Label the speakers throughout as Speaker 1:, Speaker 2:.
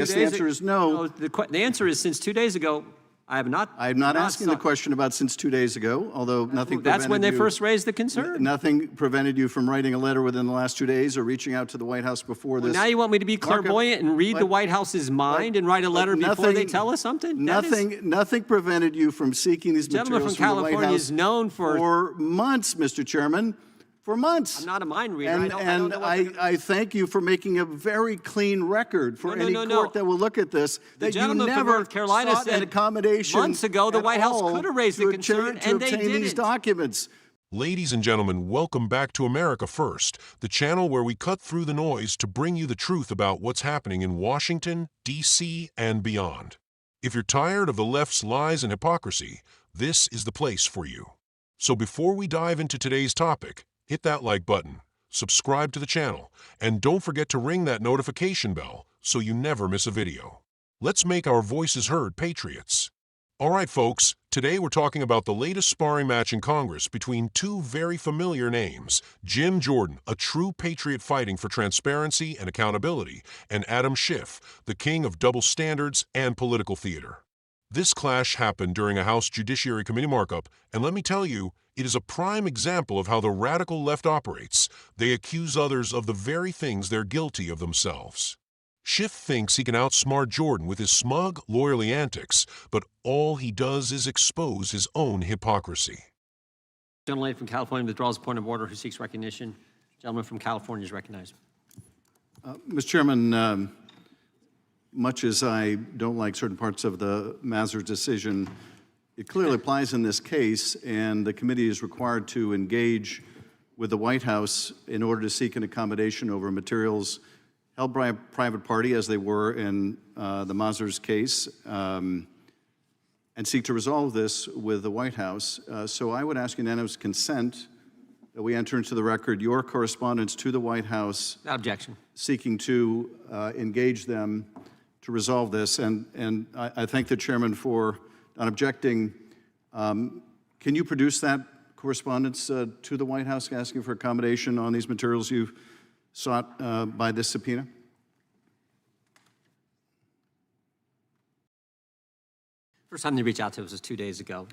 Speaker 1: Yes, the answer is no.
Speaker 2: The answer is since 2 days ago, I'm not
Speaker 1: asking the question about since 2 days ago, although nothing
Speaker 2: That's when they first raised the concern.
Speaker 1: Nothing prevented you from writing a letter within the last 2 days or reaching out to the White House before this.
Speaker 2: Now you want me to be clairvoyant and read the White House's mind and write a letter before they tell us something?
Speaker 1: Nothing prevented you from seeking these materials from the White House
Speaker 2: is known for
Speaker 1: months, Mr. Chairman. For months.
Speaker 2: I'm not a mind reader.
Speaker 1: I thank you for making a very clean record for any court that will look at this.
Speaker 2: The gentleman from North Carolina said
Speaker 1: an accommodation
Speaker 2: months ago the White House could have raised the concern, and they didn't.
Speaker 1: These documents.
Speaker 3: Ladies and gentlemen, welcome back to America First, the channel where we cut through the noise to bring you the truth about what's happening in Washington, D.C., and beyond. If you're tired of the left's lies and hypocrisy, this is the place for you. So before we dive into today's topic, hit that like button, subscribe to the channel, and don't forget to ring that notification bell so you never miss a video. Let's make our voices heard, patriots. All right, folks, today we're talking about the latest sparring match in Congress between two very familiar names, Jim Jordan, a true patriot fighting for transparency and accountability, and Adam Schiff, the king of double standards and political theater. This clash happened during a House Judiciary Committee markup, and let me tell you, it is a prime example of how the radical left operates. They accuse others of the very things they're guilty of themselves. Schiff thinks he can outsmart Jordan with his smug, lawyerly antics, but all he does is expose his own hypocrisy.
Speaker 2: Gentleman from California withdraws point of order who seeks recognition. Gentleman from California is recognized.
Speaker 1: Mr. Chairman, much as I don't like certain parts of the Mazur decision, it clearly applies in this case, and the committee is required to engage with the White House in order to seek an accommodation over materials held by a private party, as they were in the Mazur's case, and seek to resolve this with the White House. So I would ask unanimous consent that we enter into the record your correspondence to the White House.
Speaker 2: Without objection.
Speaker 1: Seeking to engage them to resolve this. And I thank the chairman for not objecting. Can you produce that correspondence to the White House asking for accommodation on these materials you sought by this subpoena?
Speaker 2: First time they reached out to us was 2 days ago.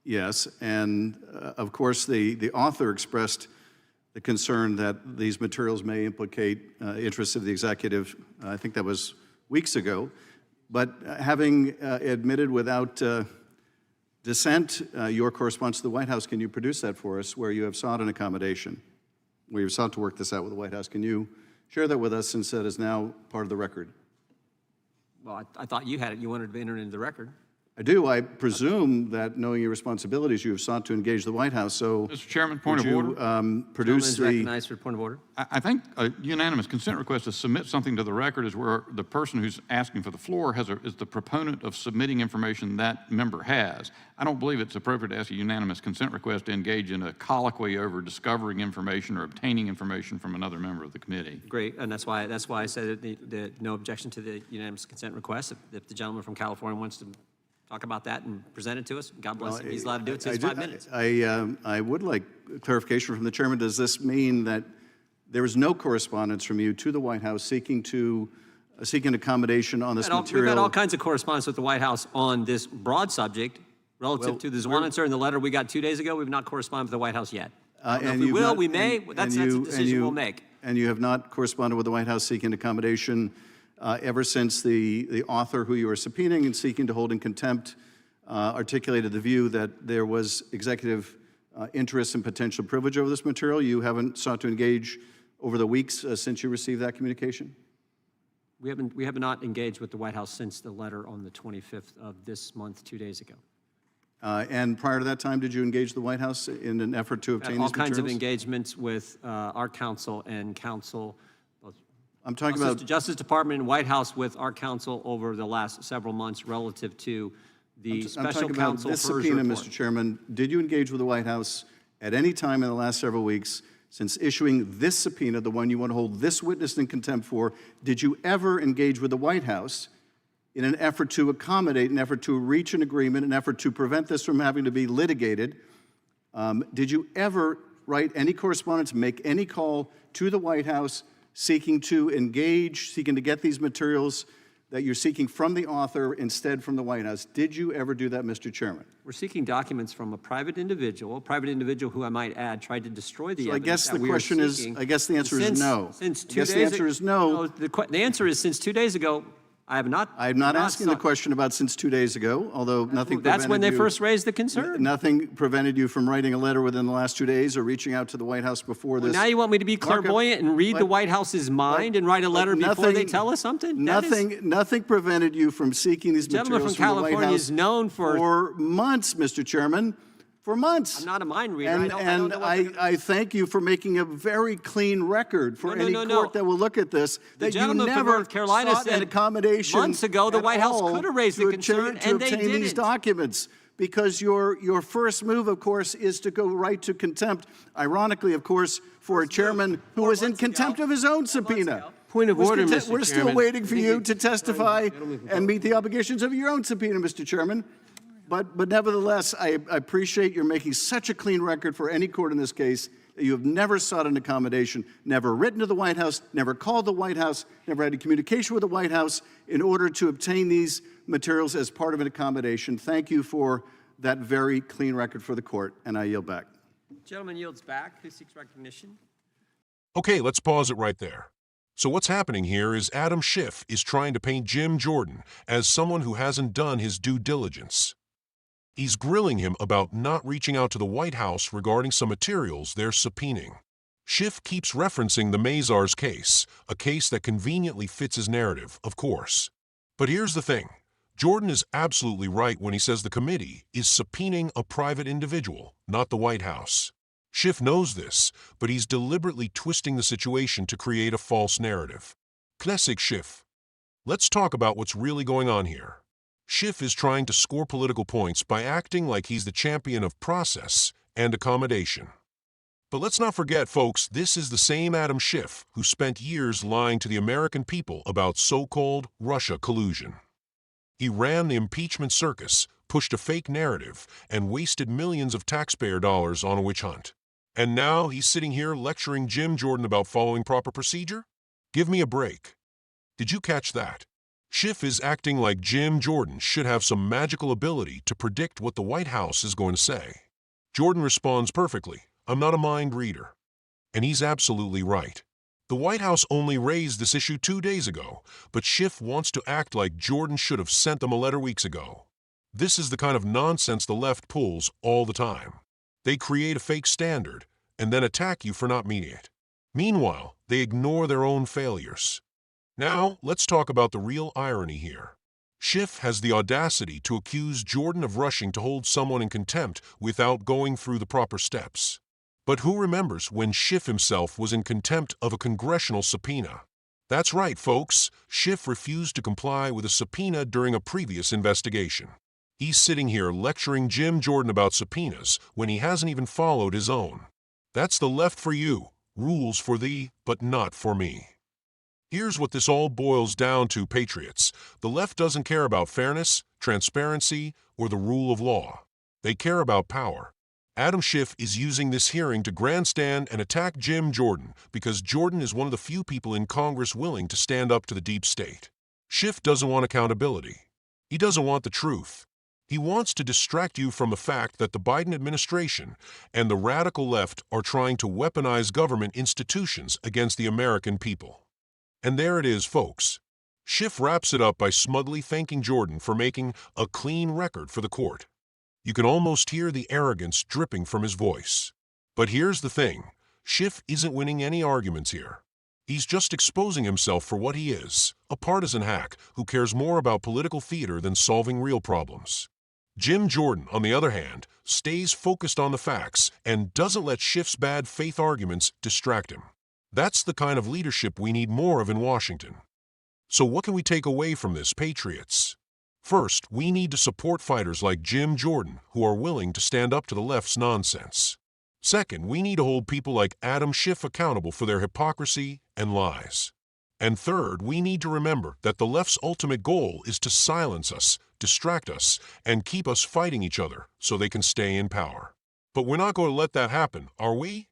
Speaker 1: Yes, and of course the author expressed the concern that these materials may implicate interests of the executive. I think that was weeks ago. But having admitted without dissent your correspondence to the White House, can you produce that for us where you have sought an accommodation, where you've sought to work this out with the White House? Can you share that with us since that is now part of the record?
Speaker 2: Well, I thought you had it. You wanted to enter it into the record.
Speaker 1: I do. I presume that, knowing your responsibilities, you have sought to engage the White House. So,
Speaker 4: Mr. Chairman, point of order.
Speaker 1: Produce the
Speaker 2: recognized for point of order.
Speaker 4: I think a unanimous consent request to submit something to the record is where the person who's asking for the floor is the proponent of submitting information that member has. I don't believe it's appropriate to ask a unanimous consent request to engage in a colloquy over discovering information or obtaining information from another member of the committee.
Speaker 2: Great, and that's why I said that no objection to the unanimous consent request. If the gentleman from California wants to talk about that and present it to us, God bless him. He's allowed to do it. So it's 5 minutes.
Speaker 1: I would like clarification from the chairman. Does this mean that there is no correspondence from you to the White House seeking accommodation on this material?
Speaker 2: We've had all kinds of correspondence with the White House on this broad subject relative to the Zornitzer and the letter we got 2 days ago. We've not corresponded with the White House yet. If we will, we may. That's a decision we'll make.
Speaker 1: And you have not corresponded with the White House seeking accommodation ever since the author who you are subpoenaing and seeking to hold in contempt articulated the view that there was executive interest and potential privilege over this material. You haven't sought to engage over the weeks since you received that communication?
Speaker 2: We have not engaged with the White House since the letter on the 25th of this month, 2 days ago.
Speaker 1: And prior to that time, did you engage the White House in an effort to obtain these materials?
Speaker 2: All kinds of engagements with our counsel and counsel.
Speaker 1: I'm talking about
Speaker 2: the Justice Department and White House with our counsel over the last several months relative to the special counsel
Speaker 1: this subpoena, Mr. Chairman. Did you engage with the White House at any time in the last several weeks since issuing this subpoena, the one you want to hold this witness in contempt for? Did you ever engage with the White House in an effort to accommodate, an effort to reach an agreement, an effort to prevent this from having to be litigated? Did you ever write any correspondence, make any call to the White House seeking to engage, seeking to get these materials that you're seeking from the author instead from the White House. Did you ever do that, Mr. Chairman?
Speaker 2: We're seeking documents from a private individual who, I might add, tried to destroy the
Speaker 1: So I
Speaker 2: evidence
Speaker 1: guess
Speaker 2: that
Speaker 1: the
Speaker 2: we are
Speaker 1: question is,
Speaker 2: seeking.
Speaker 1: I guess the answer is no.
Speaker 2: Since
Speaker 1: I
Speaker 2: 2
Speaker 1: guess
Speaker 2: days
Speaker 1: the answer is no.
Speaker 2: The answer is since 2 days ago, I have not.
Speaker 1: I'm not asking the
Speaker 2: sought-
Speaker 1: question about since 2 days ago, although nothing
Speaker 2: That's when
Speaker 1: prevented
Speaker 2: they
Speaker 1: you-
Speaker 2: first raised the concern.
Speaker 1: Nothing prevented you from writing a letter within the last 2 days or reaching out to the White House before this.
Speaker 2: Now you want me to be clairvoyant and read the White House's mind and write a letter before they tell us something?
Speaker 1: Nothing prevented you from seeking these
Speaker 2: gentleman
Speaker 1: materials
Speaker 2: from
Speaker 1: from the White
Speaker 2: California
Speaker 1: House
Speaker 2: is known for
Speaker 1: months, Mr. Chairman, for months.
Speaker 2: I'm not a mind reader.
Speaker 1: And,
Speaker 2: I don't know what they're-
Speaker 1: I thank you for making a very clean record for any court that will look at this.
Speaker 2: The
Speaker 1: that you
Speaker 2: gentleman from
Speaker 1: never
Speaker 2: North Carolina
Speaker 1: sought an
Speaker 2: said
Speaker 1: accommodation
Speaker 2: months ago the
Speaker 1: at
Speaker 2: White House
Speaker 1: all
Speaker 2: could have raised the
Speaker 1: to
Speaker 2: concern,
Speaker 1: obtain-
Speaker 2: and they
Speaker 1: to obtain these
Speaker 2: didn't.
Speaker 1: documents. Because your first move, of course, is to go right to contempt. Ironically, of course, for a chairman who was in contempt of his own subpoena.
Speaker 5: Point of order, Mr.
Speaker 1: We're still
Speaker 5: Chairman.
Speaker 1: waiting for you to testify and meet the obligations of your own subpoena, Mr. Chairman. But nevertheless, I appreciate you're making such a clean record for any court in this case that you have never sought an accommodation, never written to the White House, never called the White House, never had a communication with the White House in order to obtain these materials as part of an accommodation. Thank you for that very clean record for the court, and I yield back.
Speaker 2: Gentleman yields back. Who seeks recognition?
Speaker 3: Okay, let's pause it right there. So what's happening here is Adam Schiff is trying to paint Jim Jordan as someone who hasn't done his due diligence. He's grilling him about not reaching out to the White House regarding some materials they're subpoenaing. Schiff keeps referencing the Mazars case, a case that conveniently fits his narrative, of course. But here's the thing. Jordan is absolutely right when he says the committee is subpoenaing a private individual, not the White House. Schiff knows this, but he's deliberately twisting the situation to create a false narrative. Classic Schiff. Let's talk about what's really going on here. Schiff is trying to score political points by acting like he's the champion of process and accommodation. But let's not forget, folks, this is the same Adam Schiff who spent years lying to the American people about so-called Russia collusion. He ran the impeachment circus, pushed a fake narrative, and wasted millions of taxpayer dollars on a witch hunt. And now he's sitting here lecturing Jim Jordan about following proper procedure? Give me a break. Did you catch that? Schiff is acting like Jim Jordan should have some magical ability to predict what the White House is going to say. Jordan responds perfectly, "I'm not a mind reader." And he's absolutely right. The White House only raised this issue 2 days ago, but Schiff wants to act like Jordan should have sent them a letter weeks ago. This is the kind of nonsense the left pulls all the time. They create a fake standard and then attack you for not meeting it. Meanwhile, they ignore their own failures. Now, let's talk about the real irony here. Schiff has the audacity to accuse Jordan of rushing to hold someone in contempt without going through the proper steps. But who remembers when Schiff himself was in contempt of a congressional subpoena? That's right, folks. Schiff refused to comply with a subpoena during a previous investigation. He's sitting here lecturing Jim Jordan about subpoenas when he hasn't even followed his own. That's the left for you. Rules for thee, but not for me. Here's what this all boils down to, patriots. The left doesn't care about fairness, transparency, or the rule of law. They care about power. Adam Schiff is using this hearing to grandstand and attack Jim Jordan because Jordan is one of the few people in Congress willing to stand up to the deep state. Schiff doesn't want accountability. He doesn't want the truth. He wants to distract you from the fact that the Biden administration and the radical left are trying to weaponize government institutions against the American people. And there it is, folks. Schiff wraps it up by smugly thanking Jordan for making a clean record for the court. You can almost hear the arrogance dripping from his voice. But here's the thing. Schiff isn't winning any arguments here. He's just exposing himself for what he is, a partisan hack who cares more about political theater than solving real problems. Jim Jordan, on the other hand, stays focused on the facts and doesn't let Schiff's bad faith arguments distract him. That's the kind of leadership we need more of in Washington. So what can we take away from this, patriots? First, we need to support fighters like Jim Jordan who are willing to stand up to the left's nonsense. Second, we need to hold people like Adam Schiff accountable for their hypocrisy and lies. And third, we need to remember that the left's ultimate goal is to silence us, distract us, and keep us fighting each other so they can stay in power. But we're not going to let that happen, are we?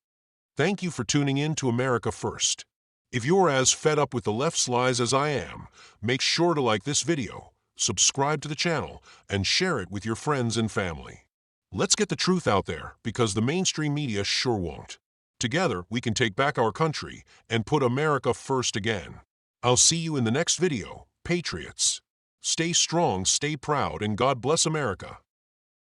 Speaker 3: Thank you for tuning in to America First. If you're as fed up with the left's lies as I am, make sure to like this video, subscribe to the channel, and share it with your friends and family. Let's get the truth out there, because the mainstream media sure won't. Together, we can take back our country and put America first again. I'll see you in the next video, Patriots. Stay strong, stay proud, and God bless America.